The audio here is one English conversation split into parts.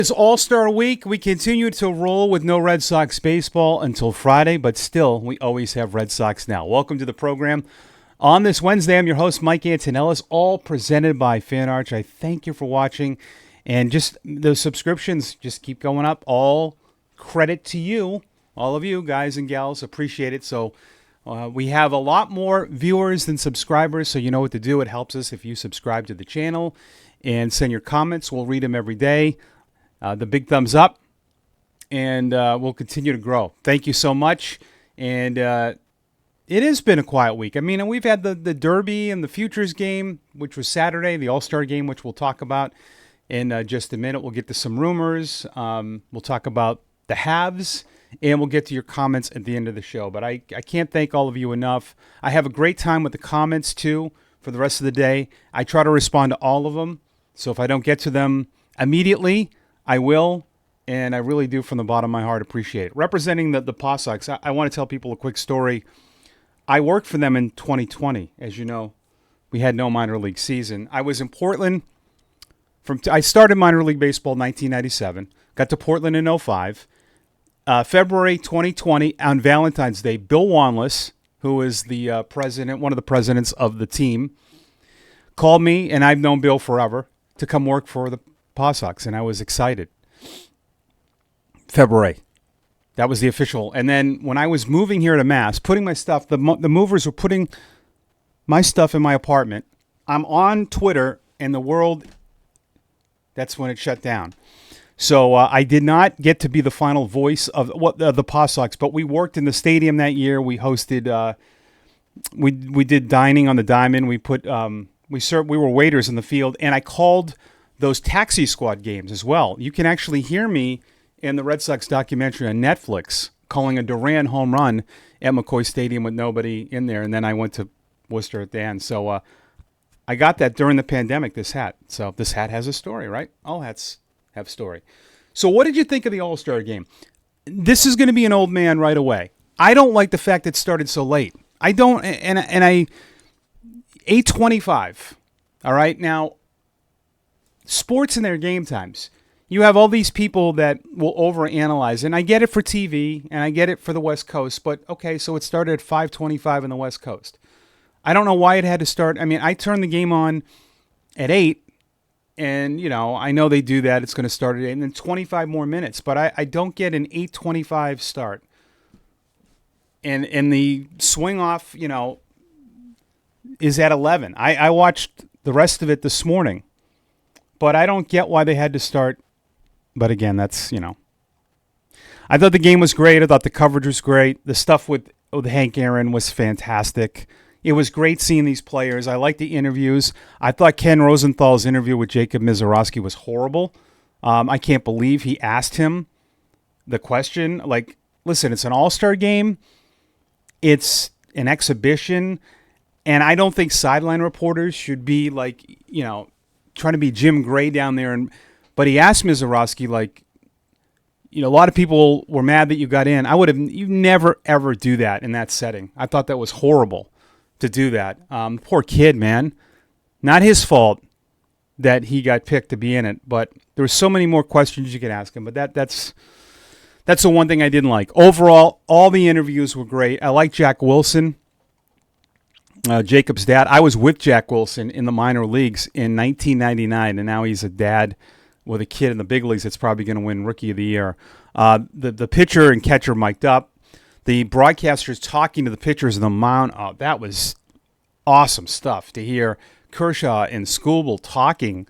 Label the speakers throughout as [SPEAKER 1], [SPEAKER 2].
[SPEAKER 1] It's All-Star Week. We continue to roll with no Red Sox baseball until Friday, but still, we always have Red Sox Now. Welcome to the program. On this Wednesday, I'm your host, Mike Antonellis, all presented by FanArch. I thank you for watching, and just those subscriptions just keep going up. All credit to you, all of you guys and gals. Appreciate it. So we have a lot more viewers than subscribers, so you know what to do. It helps us if you subscribe to the channel and send your comments. We'll read them every day. The big thumbs up, and we'll continue to grow. Thank you so much. And it has been a quiet week. I mean, we've had the Derby and the Futures game, which was Saturday, the All-Star game, which we'll talk about in just a minute. We'll get to some rumors. We'll talk about the haves, and we'll get to your comments at the end of the show. But I can't thank all of you enough. I have a great time with the comments, too, for the rest of the day. I try to respond to all of them. So if I don't get to them immediately, I will, and I really do from the bottom of my heart appreciate it. Representing the PawSox, I want to tell people a quick story. I worked for them in 2020. As you know, we had no minor league season. I was in Portland. I started minor league baseball in 1997, got to Portland in 2005. February 2020, on Valentine's Day, Bill Wanless, who is the president, one of the presidents of the team, called me, and I've known Bill forever, to come work for the PawSox, and I was excited. February. That was the official. And then when I was moving here to Mass, putting my stuff, the movers were putting my stuff in my apartment. I'm on Twitter, and the world, that's when it shut down. So I did not get to be the final voice of the PawSox, but we worked in the stadium that year. We hosted, we did dining on the Diamond. We put, we were waiters in the field, and I called those taxi squad games as well. You can actually hear me in the Red Sox documentary on Netflix calling a Duran home run at McCoy Stadium with nobody in there, and then I went to Worcester at the end. So I got that during the pandemic, this hat. So this hat has a story, right? All hats have a story. So what did you think of the All-Star game? This is going to be an old man right away. I don't like the fact it started so late. I don't, and I 8:25. All right, now, sports in their game times. You have all these people that will overanalyze, and I get it for TV, and I get it for the West Coast, but okay, so it started at 5:25 on the West Coast. I don't know why it had to start. I mean, I turned the game on at 8, and, you know, I know they do that. It's going to start at 8, and then 25 more minutes, but I don't get an 8:25 start. And the swing off, you know, is at 11. I watched the rest of it this morning. But I don't get why they had to start. But again, that's, you know. I thought the game was great. I thought the coverage was great. The stuff with Hank Aaron was fantastic. It was great seeing these players. I liked the interviews. I thought Ken Rosenthal's interview with Jacob Mizorowski was horrible. I can't believe he asked him the question. Like, listen, it's an all-star game. It's an exhibition. And I don't think sideline reporters should be like, you know, trying to be Jim Gray down there. But he asked Mizorowski, like, you know, a lot of people were mad that you got in. You never, ever do that in that setting. I thought that was horrible to do that. Poor kid, man. Not his fault that he got picked to be in it. But there were so many more questions you could ask him. But that's the one thing I didn't like. Overall, all the interviews were great. I like Jack Wilson. Jacob's dad. I was with Jack Wilson in the minor leagues in 1999, and now he's a dad with a kid in the big leagues that's probably going to win Rookie of the Year. The pitcher and catcher mic'd up. The broadcasters talking to the pitchers in the mound. Oh, that was awesome stuff to hear Kershaw and Skubal talking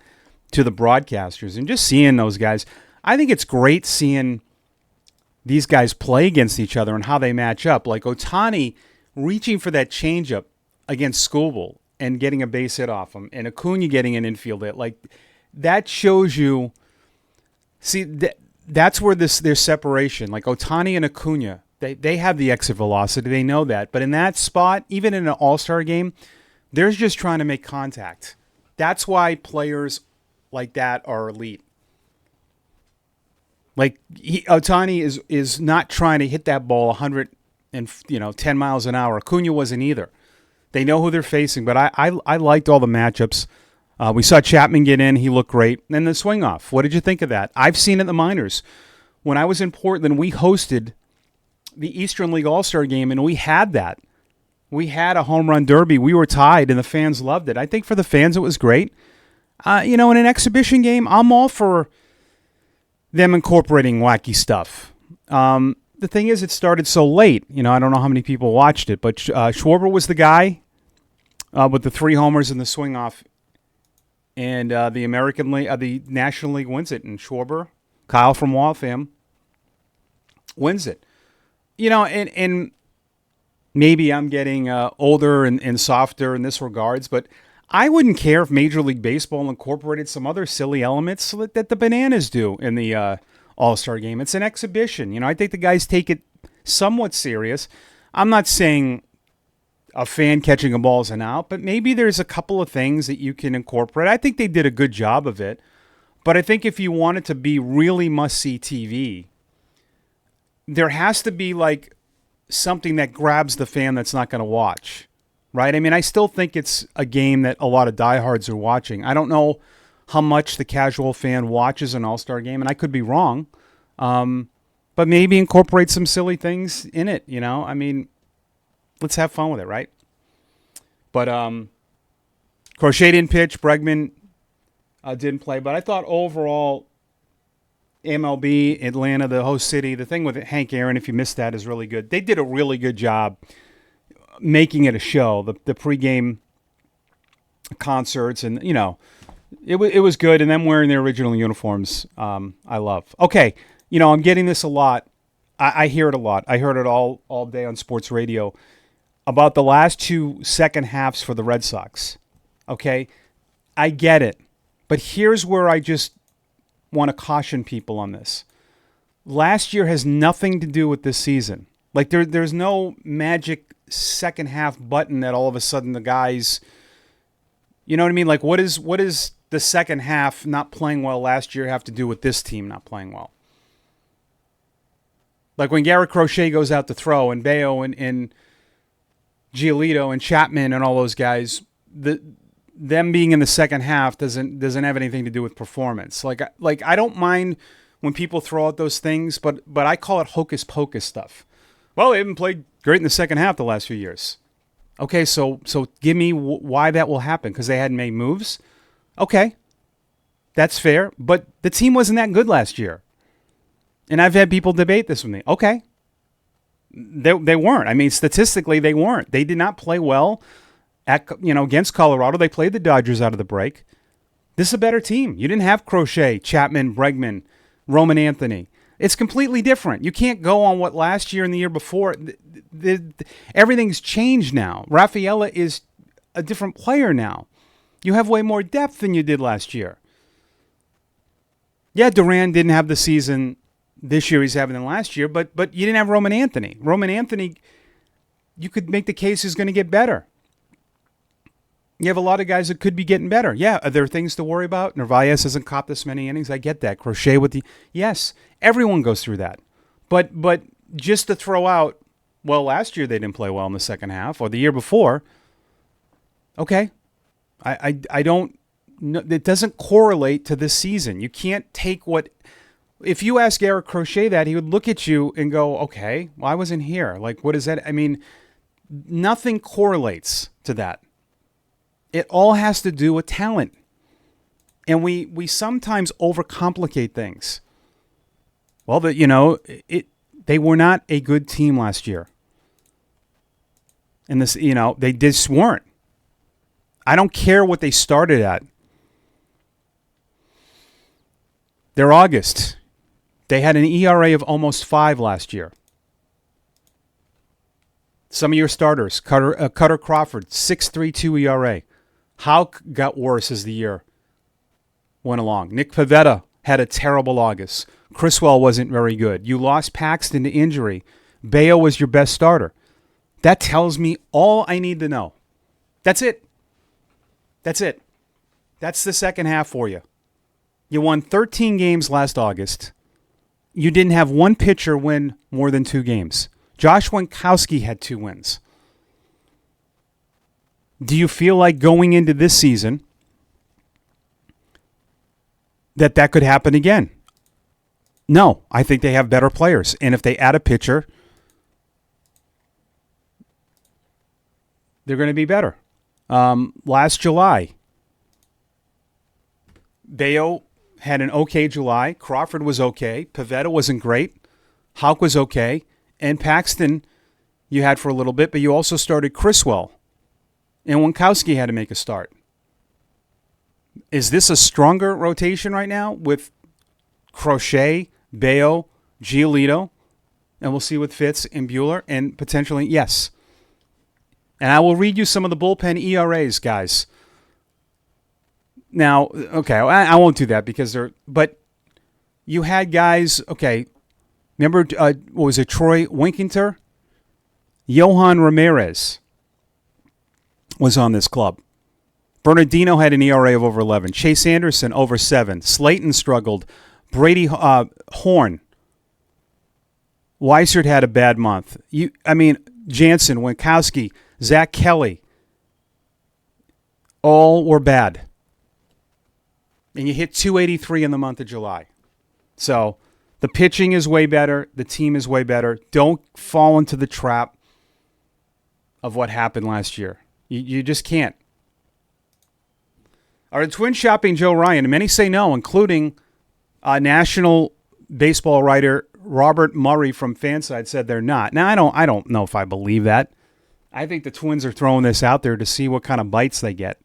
[SPEAKER 1] to the broadcasters and just seeing those guys. I think it's great seeing these guys play against each other and how they match up. Like Ohtani reaching for that changeup against Skubal and getting a base hit off him, and Acuna getting an infield hit. Like, that shows you, see, that's where there's separation. Like Ohtani and Acuna, they have the exit velocity. They know that. But in that spot, even in an all-star game, they're just trying to make contact. That's why players like that are elite. Like, Ohtani is not trying to hit that ball 10 miles an hour. Acuna wasn't either. They know who they're facing, but I liked all the matchups. We saw Chapman get in. He looked great. And the swing off. What did you think of that? I've seen it in the minors. When I was in Portland, we hosted the Eastern League All-Star Game, and we had that. We had a home run derby. We were tied, and the fans loved it. I think for the fans, it was great. In an exhibition game, I'm all for them incorporating wacky stuff. The thing is, it started so late. I don't know how many people watched it, but Schwarber was the guy with the 3 homers and the swing off. And the American League, the National League wins it. And Schwarber, Kyle from Waltham, wins it. And maybe I'm getting older and softer in this regards, but I wouldn't care if Major League Baseball incorporated some other silly elements that the Bananas do in the All-Star Game. It's an exhibition. I think the guys take it somewhat serious. I'm not saying a fan catching a ball is an out, but maybe there's a couple of things that you can incorporate. I think they did a good job of it, but I think if you want it to be really must-see TV, there has to be like something that grabs the fan that's not going to watch, right? I mean, I still think it's a game that a lot of diehards are watching. I don't know how much the casual fan watches an All-Star Game, and I could be wrong, but maybe incorporate some silly things in it, I mean, let's have fun with it, right? But Crochet didn't pitch. Bregman didn't play. But I thought overall, MLB, Atlanta, the host city, the thing with Hank Aaron, if you missed that, is really good. They did a really good job making it a show. The pregame concerts, and, it was good. And them wearing their original uniforms, I love. Okay, I'm getting this a lot. I hear it a lot. I heard it all day on sports radio about the last 2 second halves for the Red Sox. Okay? I get it. But here's where I just want to caution people on this. Last year has nothing to do with this season. Like there's no magic second half button that all of a sudden the guys, you know what I mean? Like what is the second half not playing well last year have to do with this team not playing well? Like when Garrett Crochet goes out to throw and Bayo and Giolito and Chapman and all those guys, them being in the second half doesn't have anything to do with performance. Like I don't mind when people throw out those things, but I call it hocus pocus stuff. Well, they haven't played great in the second half the last few years. Okay, so give me why that will happen, because they hadn't made moves. Okay, that's fair, but the team wasn't that good last year. And I've had people debate this with me. Okay. They weren't. I mean, statistically, they weren't. They did not play well against Colorado. They played the Dodgers out of the break. This is a better team. You didn't have Crochet, Chapman, Bregman, Roman Anthony. It's completely different. You can't go on what last year and the year before. Everything's changed now. Rafaela is a different player now. You have way more depth than you did last year. Yeah, Duran didn't have the season this year he's having than last year, but you didn't have Roman Anthony. Roman Anthony, you could make the case is going to get better. You have a lot of guys that could be getting better. Yeah, are there things to worry about? Narvaez hasn't caught this many innings. I get that. Crochet with the... Yes, everyone goes through that. But just to throw out, well, last year they didn't play well in the second half, or the year before, okay. I don't... It doesn't correlate to this season. You can't take what... If you ask Eric Crochet that, he would look at you and go, okay, well, I wasn't here. Like, what is that? I mean, nothing correlates to that. It all has to do with talent. And we sometimes overcomplicate things. Well, they were not a good team last year. And this, they just weren't. I don't care what they started at. They're August. They had an ERA of almost 5 last year. Some of your starters, Cutter Crawford, 6.32 ERA. How got worse as the year went along. Nick Pivetta had a terrible August. Criswell wasn't very good. You lost Paxton to injury. Bayo was your best starter. That tells me all I need to know. That's it. That's it. That's the second half for you. You won 13 games last August. You didn't have one pitcher win more than 2 games. Josh Winkowski had 2 wins. Do you feel like going into this season that could happen again. No, I think they have better players. And if they add a pitcher, they're going to be better. Last July, Bayo had an okay July. Crawford was okay. Pivetta wasn't great. Houck was okay. And Paxton you had for a little bit, but you also started Criswell. And Winkowski had to make a start. Is this a stronger rotation right now with Crochet, Bayo, Giolito, and we'll see with Fitz and Buehler, and potentially, yes. And I will read you some of the bullpen ERAs, guys. Now, okay, I won't do that because but you had guys, okay, remember, what was it, Troy Winkinter? Johan Ramirez was on this club. Bernardino had an ERA of over 11. Chase Anderson over 7. Slayton struggled. Brady Horn. Weissert had a bad month. Jansen, Winkowski, Zach Kelly. All were bad. And you hit 283 in the month of July. So the pitching is way better. The team is way better. Don't fall into the trap of what happened last year. You just can't. Are the Twins shopping Joe Ryan? Many say no, including national baseball writer Robert Murray from Fanside said they're not. Now, I don't know if I believe that. I think the Twins are throwing this out there to see what kind of bites they get.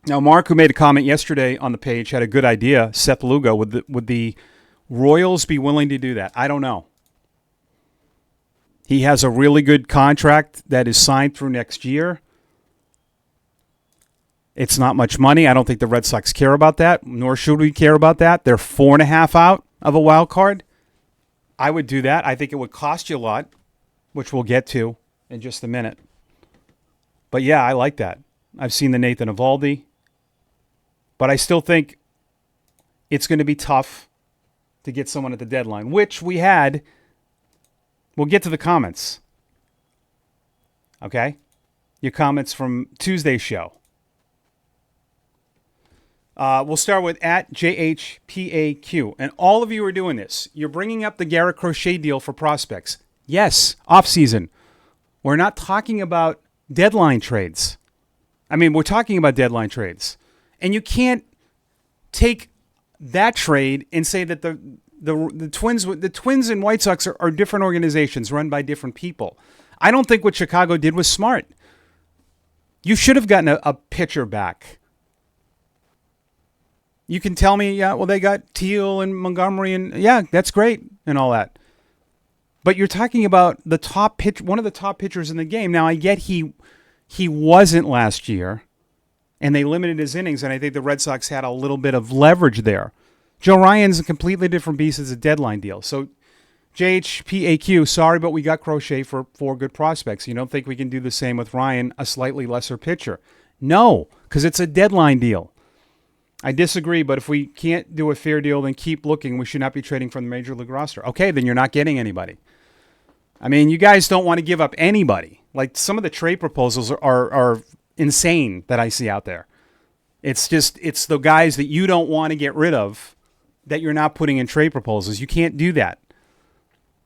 [SPEAKER 1] Now, Mark, who made a comment yesterday on the page, had a good idea. Seth Lugo, would the Royals be willing to do that? I don't know. He has a really good contract that is signed through next year. It's not much money. I don't think the Red Sox care about that, nor should we care about that. They're 4.5 out of a wild card. I would do that. I think it would cost you a lot, which we'll get to in just a minute. But yeah, I like that. I've seen the Nathan Eovaldi. But I still think it's going to be tough to get someone at the deadline, which we had. We'll get to the comments. Okay? Your comments from Tuesday's show. We'll start with at JHPAQ. And all of you are doing this. You're bringing up the Garrett Crochet deal for prospects. Yes, offseason. We're not talking about deadline trades. We're talking about deadline trades. And you can't take that trade and say that the Twins and White Sox are different organizations run by different people. I don't think what Chicago did was smart. You should have gotten a pitcher back. You can tell me, yeah, well, they got Teal and Montgomery, and yeah, that's great and all that. But you're talking about the top pitch, one of the top pitchers in the game. Now, I get he wasn't last year, and they limited his innings, and I think the Red Sox had a little bit of leverage there. Joe Ryan's a completely different beast as a deadline deal. So, JHPAQ, sorry, but we got Crochet for 4 good prospects. You don't think we can do the same with Ryan, a slightly lesser pitcher? No, because it's a deadline deal. I disagree, but if we can't do a fair deal, then keep looking. We should not be trading from the Major League roster. Okay, then you're not getting anybody. You guys don't want to give up anybody. Like, some of the trade proposals are insane that I see out there. It's the guys that you don't want to get rid of that you're not putting in trade proposals. You can't do that.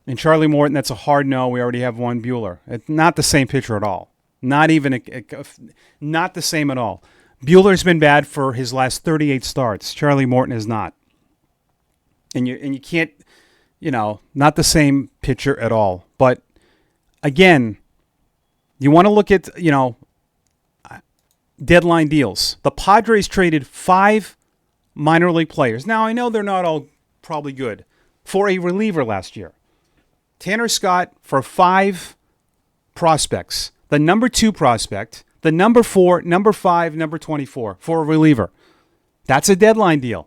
[SPEAKER 1] And Charlie Morton, that's a hard no. We already have one. Buehler. It's not the same pitcher at all. Not even not the same at all. Buehler's been bad for his last 38 starts. Charlie Morton is not. And you can't, not the same pitcher at all. But again, you want to look at, deadline deals. The Padres traded 5 minor league players. Now, I know they're not all probably good. For a reliever last year. Tanner Scott for 5 prospects. The number 2 prospect, the number 4, number 5, number 24 for a reliever. That's a deadline deal.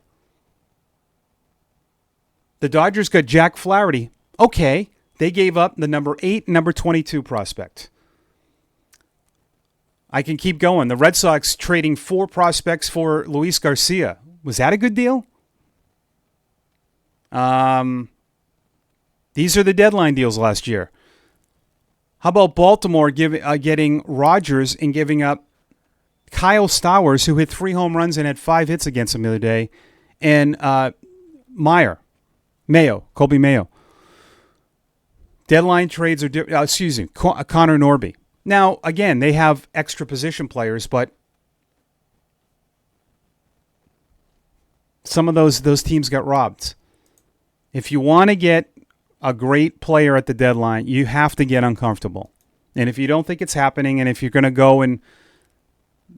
[SPEAKER 1] The Dodgers got Jack Flaherty. Okay, they gave up the number 8, number 22 prospect. I can keep going. The Red Sox trading 4 prospects for Luis Garcia. Was that a good deal? These are the deadline deals last year. How about Baltimore getting Rodgers and giving up Kyle Stowers, who hit 3 home runs and had 5 hits against him the other day, and Colby Mayo. Deadline trades are Connor Norby. Now, again, they have extra position players, but some of those teams got robbed. If you want to get a great player at the deadline, you have to get uncomfortable. And if you don't think it's happening, and if you're going to go and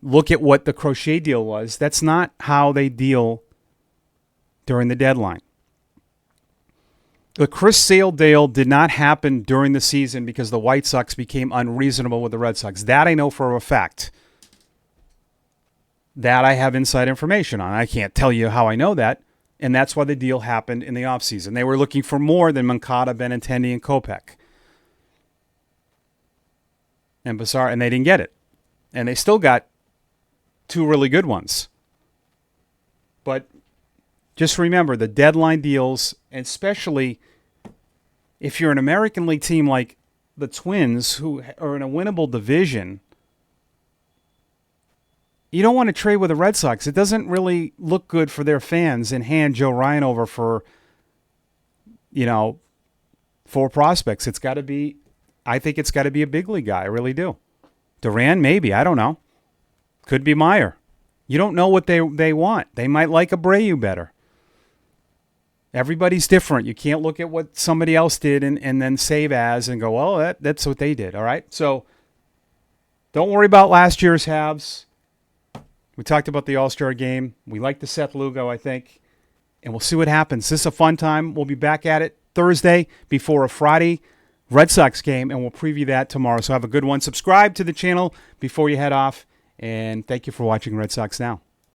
[SPEAKER 1] look at what the Crochet deal was, that's not how they deal during the deadline. The Chris Sale deal did not happen during the season because the White Sox became unreasonable with the Red Sox. That I know for a fact. That I have inside information on. I can't tell you how I know that. And that's why the deal happened in the offseason. They were looking for more than Moncada, Benintendi, and Kopech. And Bassar, and they didn't get it. And they still got 2 really good ones. But just remember, the deadline deals, and especially if you're an American League team like the Twins, who are in a winnable division, you don't want to trade with the Red Sox. It doesn't really look good for their fans and hand Joe Ryan over for, 4 prospects. It's got to be, I think it's got to be a big league guy. I really do. Duran, maybe. I don't know. Could be Meyer. You don't know what they want. They might like Abreu better. Everybody's different. You can't look at what somebody else did and then save as and go, well, that's what they did. All right? So don't worry about last year's halves. We talked about the All-Star game. We like the Seth Lugo, I think. And we'll see what happens. This is a fun time. We'll be back at it Thursday before a Friday Red Sox game, and we'll preview that tomorrow. So have a good one. Subscribe to the channel before you head off. And thank you for watching Red Sox Now.